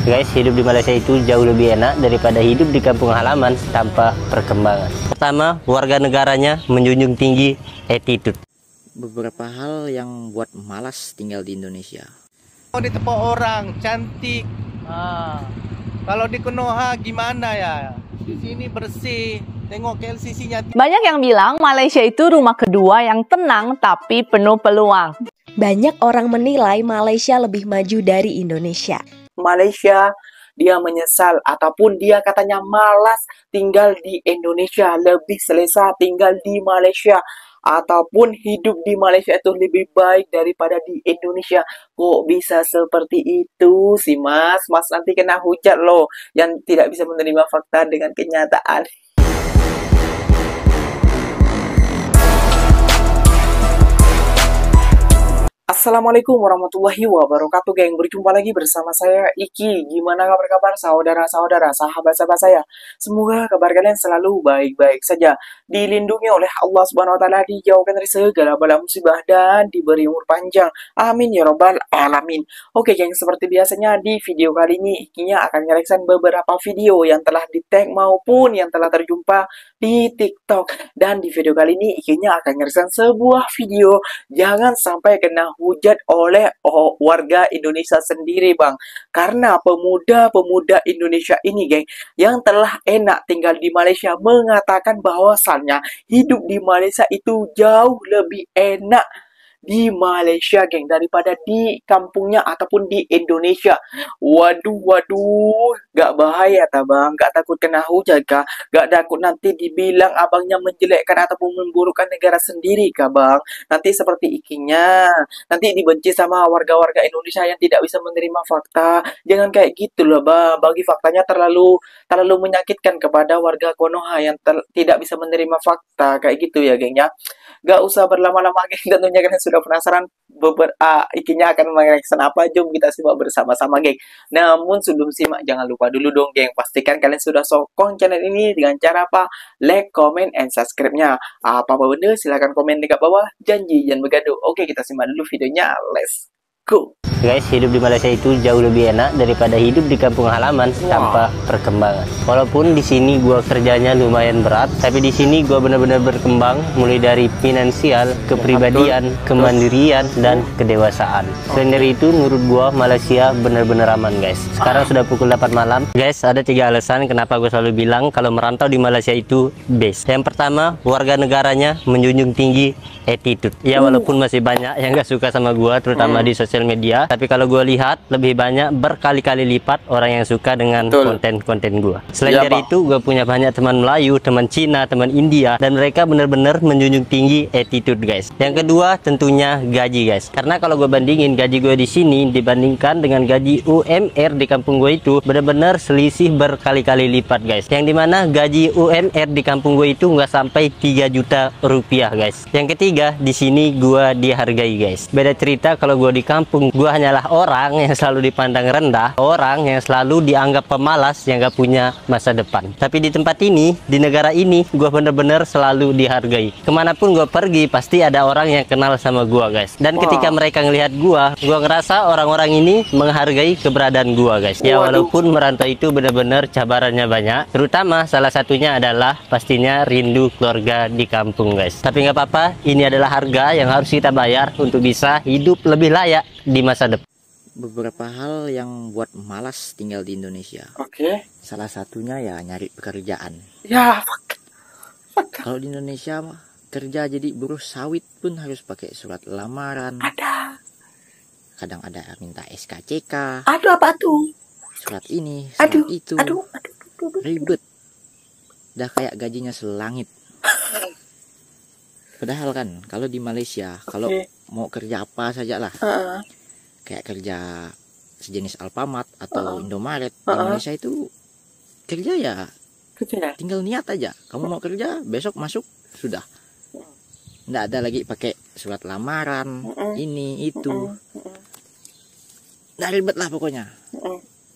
Guys, hidup di Malaysia itu jauh lebih enak daripada hidup di kampung halaman tanpa perkembangan. Pertama, warga negaranya menjunjung tinggi attitude. Beberapa hal yang buat malas tinggal di Indonesia. Kalau ditepok orang cantik, kalau di Konoha gimana ya? Di sini bersih, tengok KLCC-nya. Banyak yang bilang Malaysia itu rumah kedua yang tenang tapi penuh peluang. Banyak orang menilai Malaysia lebih maju dari Indonesia. Malaysia, dia menyesal ataupun dia katanya malas tinggal di Indonesia, lebih selesa tinggal di Malaysia, ataupun hidup di Malaysia itu lebih baik daripada di Indonesia. Kok bisa seperti itu sih mas? Mas nanti kena hujat loh yang tidak bisa menerima fakta dengan kenyataan. Assalamualaikum warahmatullahi wabarakatuh, geng. Berjumpa lagi bersama saya Iki. Gimana kabar saudara-saudara, sahabat-sahabat saya? Semoga kabar kalian selalu baik-baik saja, dilindungi oleh Allah Subhanahu wa taala, dijauhkan dari segala bala musibah dan diberi umur panjang. Amin ya rabbal alamin. Oke, geng, seperti biasanya di video kali ini Ikinya akan ngereksan beberapa video yang telah di-tag maupun yang telah terjumpa di TikTok. Dan di video kali ini Ikinya akan ngereksan sebuah video jangan sampai kena hujat oleh warga Indonesia sendiri, bang. Karena pemuda-pemuda Indonesia ini, geng, yang telah enak tinggal di Malaysia mengatakan bahwasannya hidup di Malaysia itu jauh lebih enak di Malaysia, geng, daripada di kampungnya ataupun di Indonesia. Waduh, gak bahaya ta bang? Gak takut kena hujat kah? Gak takut nanti dibilang abangnya menjelekkan ataupun memburukkan negara sendiri kah bang? Nanti seperti Ikinya, nanti dibenci sama warga-warga Indonesia yang tidak bisa menerima fakta. Jangan kayak gitu loh bang, bagi faktanya terlalu menyakitkan kepada warga Konoha yang tidak bisa menerima fakta kayak gitu ya, geng ya. Gak usah berlama-lama, geng. Tentunya kalian sudah penasaran Ikinya akan mereaction apa? Jom kita simak bersama-sama, geng. Namun sebelum simak, jangan lupa dulu dong, geng. Pastikan kalian sudah sokong channel ini dengan cara apa? Like, comment, and subscribe-nya. Apa-apa benda, silahkan komen dekat bawah. Janji, jangan bergaduh. Oke, kita simak dulu videonya. Let's go. Guys, hidup di Malaysia itu jauh lebih enak daripada hidup di kampung halaman tanpa perkembangan. Walaupun di sini gua kerjanya lumayan berat, tapi di sini gua benar-benar berkembang mulai dari finansial, kepribadian, kemandirian, dan kedewasaan. Selain dari itu, menurut gua Malaysia benar-benar aman, guys. Sekarang sudah pukul 8 malam. Guys, ada 3 alasan kenapa gua selalu bilang kalau merantau di Malaysia itu best. Yang pertama, warga negaranya menjunjung tinggi attitude. Ya, walaupun masih banyak yang gak suka sama gua, terutama di sosial media. Tapi kalau gue lihat lebih banyak berkali-kali lipat orang yang suka dengan konten-konten gue. Selain dari itu, gue punya banyak teman Melayu, teman Cina, teman India, dan mereka benar-benar menjunjung tinggi attitude, guys. Yang kedua tentunya gaji, guys. Karena kalau gue bandingin gaji gue di sini dibandingkan dengan gaji UMR di kampung gue itu benar-benar selisih berkali-kali lipat, guys. Yang dimana gaji UMR di kampung gue itu nggak sampai 3 juta rupiah, guys. Yang ketiga, di sini gue dihargai, guys. Beda cerita kalau gue di kampung, gue hanyalah orang yang selalu dipandang rendah, orang yang selalu dianggap pemalas yang gak punya masa depan. Tapi di tempat ini, di negara ini, gue bener-bener selalu dihargai. Kemanapun gue pergi, pasti ada orang yang kenal sama gue, guys. Dan ketika mereka ngelihat gue ngerasa orang-orang ini menghargai keberadaan gue, guys. Ya, walaupun merantau itu bener-bener cabarannya banyak, terutama salah satunya adalah pastinya rindu keluarga di kampung, guys. Tapi nggak apa-apa, ini adalah harga yang harus kita bayar untuk bisa hidup lebih layak di masa depan. Beberapa hal yang buat malas tinggal di Indonesia. Oke. Salah satunya ya nyari pekerjaan. Ya, Kalau di Indonesia mah kerja jadi buruh sawit pun harus pakai surat lamaran. ada. Kadang ada minta SKCK. Aduh, apa tuh? Surat ini, surat itu. Aduh. Ribet. Dah kayak gajinya selangit. Padahal kan kalau di Malaysia, kalau mau kerja apa saja lah. Kayak kerja sejenis Alfamart atau Indomaret di Indonesia itu kerja ya tinggal niat aja. Kamu mau kerja, besok masuk sudah. Nggak ada lagi pakai surat lamaran, ini itu. Nggak ribet lah pokoknya.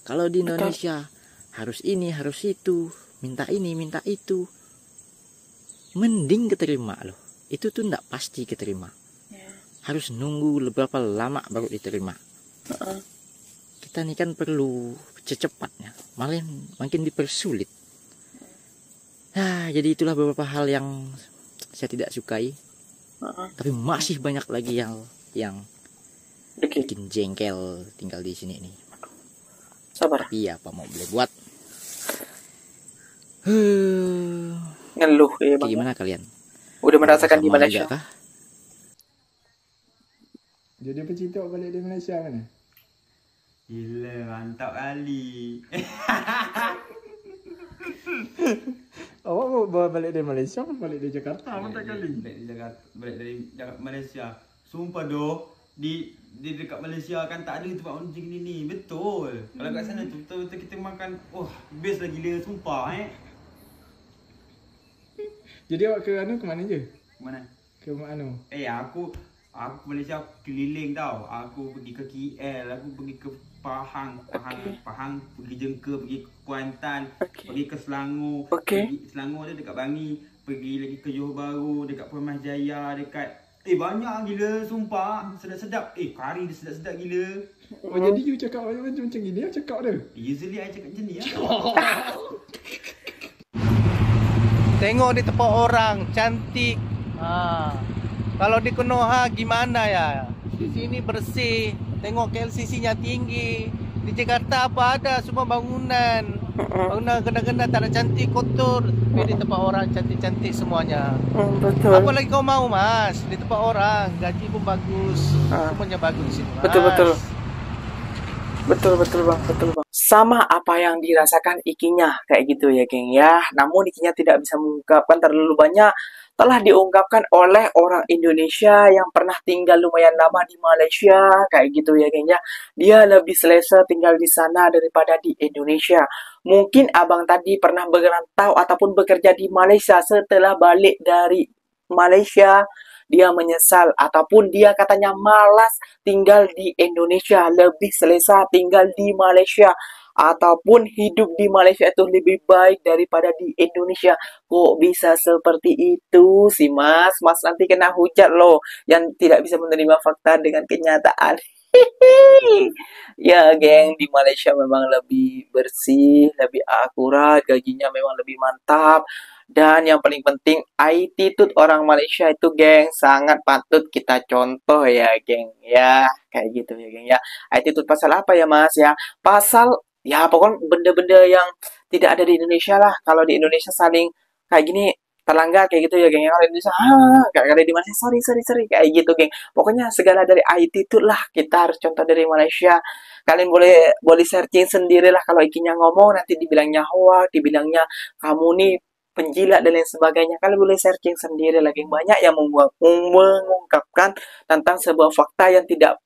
Kalau di Indonesia harus ini, harus itu, minta ini, minta itu. Mending keterima loh. Itu tuh nggak pasti keterima. Harus nunggu beberapa lama baru diterima. Kita nih kan perlu secepatnya, malah makin dipersulit. Nah, jadi itulah beberapa hal yang saya tidak sukai. Tapi masih banyak lagi yang bikin jengkel tinggal di sini nih. Sabar. Tapi apa mau boleh buat. Ngeluh ya bang. Gimana kalian? Udah merasakan di Sama Malaysia? juga kah? Jadi pecinta balik di Malaysia mana? Gila, mantap kali. Awak mau bawa balik dari Malaysia atau balik dari Jakarta? Mantap kali. Balik dari Malaysia. Sumpah doh, di dekat Malaysia kan tak ada tempat macam ni. Betul. Kalau kat sana tu betul-betul kita makan, best lah gila, sumpah Jadi awak ke mana je? Mana? Ke mana? Aku Malaysia keliling tau. Aku pergi ke KL, aku pergi ke Pahang, pergi Jengka, pergi ke Kuantan, pergi ke Selangor. Pergi Selangor dia dekat Bangi, pergi lagi ke Johor Bahru, dekat Permah Jaya, dekat banyak gila sumpah. Sedap-sedap. Kari dia sedap-sedap gila. Jadi you cakap macam gini, you cakap dia. Usually I cakap macam ni lah. Tengok di tempat orang cantik. Kalau di Konoha gimana ya? Di sini bersih. Tengok KLCC-nya tinggi. Di Jakarta apa ada? Semua bangunan. Bangunan kena-kena tak ada cantik, kotor. Tapi di tempat orang cantik-cantik semuanya. Betul. Apa lagi kau mau mas? Di tempat orang gaji pun bagus. Semuanya bagus di sini mas. Betul bang. Sama apa yang dirasakan Ikinya kayak gitu ya geng ya. Namun Ikinya tidak bisa mengungkapkan terlalu banyak. Telah diungkapkan oleh orang Indonesia yang pernah tinggal lumayan lama di Malaysia kayak gitu ya geng ya. Dia lebih selesa tinggal di sana daripada di Indonesia. Mungkin abang tadi pernah berantau ataupun bekerja di Malaysia. Setelah balik dari Malaysia, dia menyesal ataupun dia katanya malas tinggal di Indonesia, lebih selesa tinggal di Malaysia, ataupun hidup di Malaysia itu lebih baik daripada di Indonesia. Kok bisa seperti itu sih mas? Mas nanti kena hujat loh yang tidak bisa menerima fakta dengan kenyataan. Ya geng, di Malaysia memang lebih bersih, lebih akurat, gajinya memang lebih mantap. Dan yang paling penting, attitude orang Malaysia itu geng sangat patut kita contoh ya geng ya. Kayak gitu ya geng ya. Attitude pasal apa ya mas ya? Pasal ya pokoknya benda-benda yang tidak ada di Indonesia lah. Kalau di Indonesia saling kayak gini terlanggar kayak gitu ya geng. Kalau di Indonesia kayak di Malaysia sorry kayak gitu geng. Pokoknya segala dari attitude lah kita harus contoh dari Malaysia. Kalian boleh searching sendirilah kalau Ikinya ngomong nanti dibilangnya hoax, dibilangnya kamu nih penjilat dan lain sebagainya. Kalian boleh searching sendiri lagi. Banyak yang mengungkapkan tentang sebuah fakta yang tidak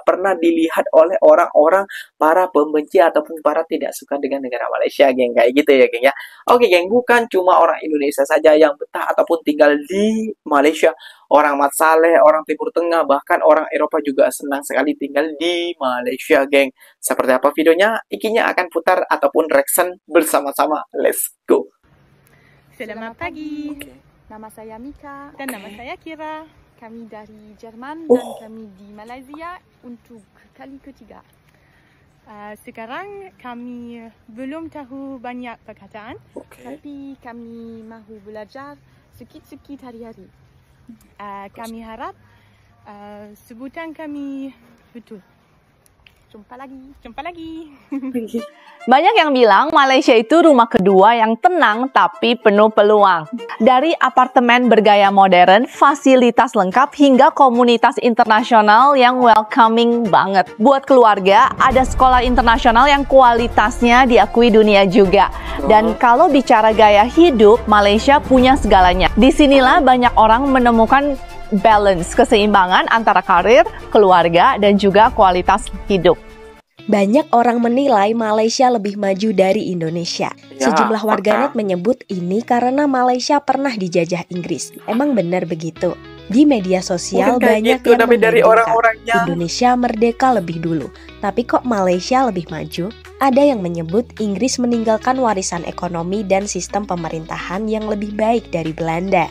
pernah dilihat oleh orang-orang para pembenci ataupun para tidak suka dengan negara Malaysia geng. Kayak gitu ya geng ya. Oke geng, bukan cuma orang Indonesia saja yang betah ataupun tinggal di Malaysia. Orang Mat Saleh, orang Timur Tengah, bahkan orang Eropa juga senang sekali tinggal di Malaysia geng. Seperti apa videonya? Ikinya akan putar ataupun reaction bersama-sama. Let's go. Selamat pagi. Nama saya Mika dan nama saya Kira. Kami dari Jerman dan kami di Malaysia untuk kali ketiga. Sekarang kami belum tahu banyak perkataan, tapi kami mahu belajar sikit-sikit hari-hari. Kami harap sebutan kami betul. Jumpa lagi. Banyak yang bilang Malaysia itu rumah kedua yang tenang tapi penuh peluang. Dari apartemen bergaya modern, fasilitas lengkap hingga komunitas internasional yang welcoming banget. Buat keluarga, ada sekolah internasional yang kualitasnya diakui dunia juga. Dan kalau bicara gaya hidup, Malaysia punya segalanya. Disinilah banyak orang menemukan balance, keseimbangan antara karir, keluarga, dan juga kualitas hidup. Banyak orang menilai Malaysia lebih maju dari Indonesia. Sejumlah warganet menyebut ini karena Malaysia pernah dijajah Inggris. Emang benar begitu? Di media sosial banyak yang membandingkan Indonesia merdeka lebih dulu. Tapi kok Malaysia lebih maju? Ada yang menyebut Inggris meninggalkan warisan ekonomi dan sistem pemerintahan yang lebih baik dari Belanda.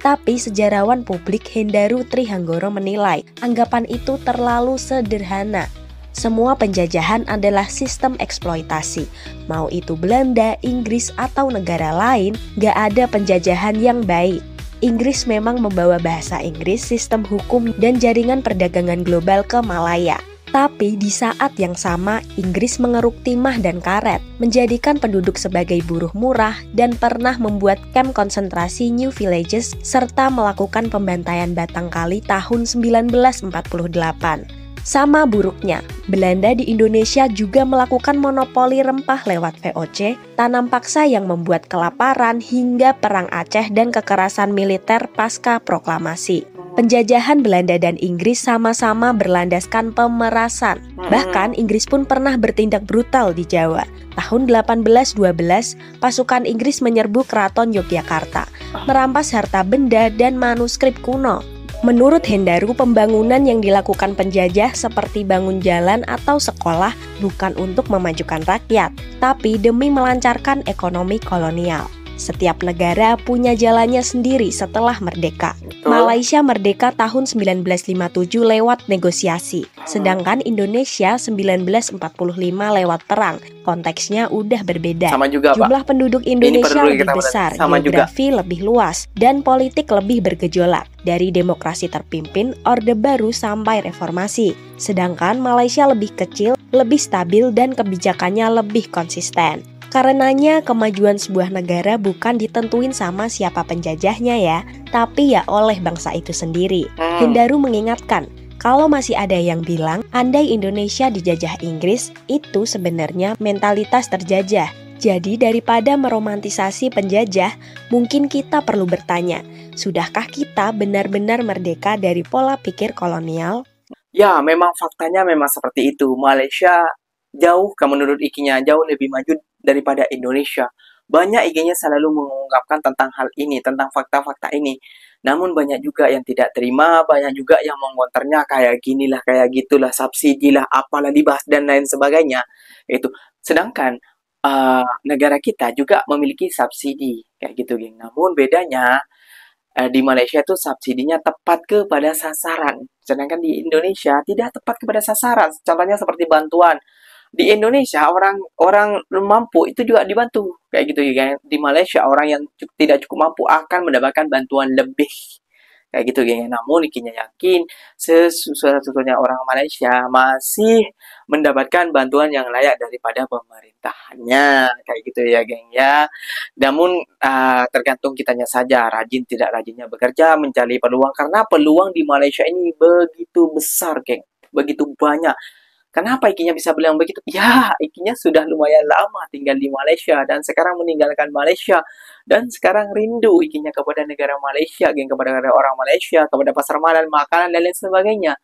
Tapi sejarawan publik Hendaru Trihanggoro menilai anggapan itu terlalu sederhana. Semua penjajahan adalah sistem eksploitasi. Mau itu Belanda, Inggris, atau negara lain, gak ada penjajahan yang baik. Inggris memang membawa bahasa Inggris, sistem hukum, dan jaringan perdagangan global ke Malaya. Tapi di saat yang sama, Inggris mengeruk timah dan karet, menjadikan penduduk sebagai buruh murah, dan pernah membuat kamp konsentrasi New Villages, serta melakukan pembantaian Batang Kali tahun 1948. Sama buruknya, Belanda di Indonesia juga melakukan monopoli rempah lewat VOC, tanam paksa yang membuat kelaparan hingga Perang Aceh dan kekerasan militer pasca proklamasi. Penjajahan Belanda dan Inggris sama-sama berlandaskan pemerasan. Bahkan Inggris pun pernah bertindak brutal di Jawa. Tahun 1812, pasukan Inggris menyerbu Keraton Yogyakarta, merampas harta benda dan manuskrip kuno. Menurut Hendaru, pembangunan yang dilakukan penjajah seperti bangun jalan atau sekolah bukan untuk memajukan rakyat, tapi demi melancarkan ekonomi kolonial. Setiap negara punya jalannya sendiri setelah merdeka. Malaysia merdeka tahun 1957 lewat negosiasi, sedangkan Indonesia 1945 lewat perang. Konteksnya udah berbeda. Sama juga, Jumlah Pak. penduduk Indonesia lebih besar, Sama geografi lebih luas, dan politik lebih bergejolak. Dari demokrasi terpimpin, Orde Baru sampai reformasi. Sedangkan Malaysia lebih kecil, lebih stabil, dan kebijakannya lebih konsisten. Karenanya kemajuan sebuah negara bukan ditentuin sama siapa penjajahnya ya, tapi ya oleh bangsa itu sendiri. Hendaru mengingatkan, kalau masih ada yang bilang andai Indonesia dijajah Inggris, itu sebenarnya mentalitas terjajah. Jadi daripada meromantisasi penjajah, mungkin kita perlu bertanya, sudahkah kita benar-benar merdeka dari pola pikir kolonial? Ya, memang faktanya memang seperti itu. Malaysia jauh, menurut Ikinya, jauh lebih maju daripada Indonesia. Banyak IG-nya selalu mengungkapkan tentang hal ini, tentang fakta-fakta ini. Namun banyak juga yang tidak terima, banyak juga yang mengonternya kayak ginilah, kayak gitulah, subsidi lah, apalah dibahas dan lain sebagainya. Itu. Sedangkan negara kita juga memiliki subsidi kayak gitu, geng. Namun bedanya di Malaysia itu subsidinya tepat kepada sasaran, sedangkan di Indonesia tidak tepat kepada sasaran. Contohnya seperti bantuan. Di Indonesia orang mampu itu juga dibantu kayak gitu ya. Di Malaysia orang yang tidak cukup mampu akan mendapatkan bantuan lebih kayak gitu ya. Namun Ikinya yakin sesungguhnya orang Malaysia masih mendapatkan bantuan yang layak daripada pemerintahannya kayak gitu ya, geng ya. Namun tergantung kitanya saja, rajin tidak rajinnya bekerja mencari peluang, karena peluang di Malaysia ini begitu besar, geng, begitu banyak. Kenapa Ikinya bisa bilang begitu? Ya, Ikinya sudah lumayan lama tinggal di Malaysia dan sekarang meninggalkan Malaysia. Dan sekarang rindu Ikinya kepada negara Malaysia, geng, kepada negara orang Malaysia, kepada pasar malam, makanan, dan lain sebagainya.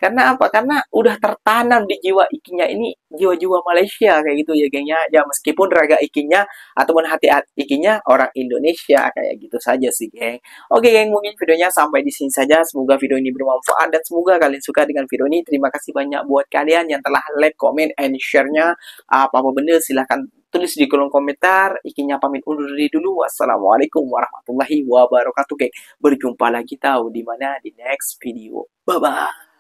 Karena apa? Karena udah tertanam di jiwa Ikinya ini, jiwa-jiwa Malaysia kayak gitu ya, geng ya. Ya meskipun raga Ikinya ataupun hati Ikinya orang Indonesia kayak gitu saja sih, geng. Oke, geng, mungkin videonya sampai di sini saja. Semoga video ini bermanfaat dan semoga kalian suka dengan video ini. Terima kasih banyak buat kalian yang telah like, comment, and share-nya. Apa-apa bener silahkan tulis di kolom komentar. Ikinya pamit undur diri dulu. Wassalamualaikum warahmatullahi wabarakatuh, geng. Berjumpa lagi tahu di mana di next video. Bye bye.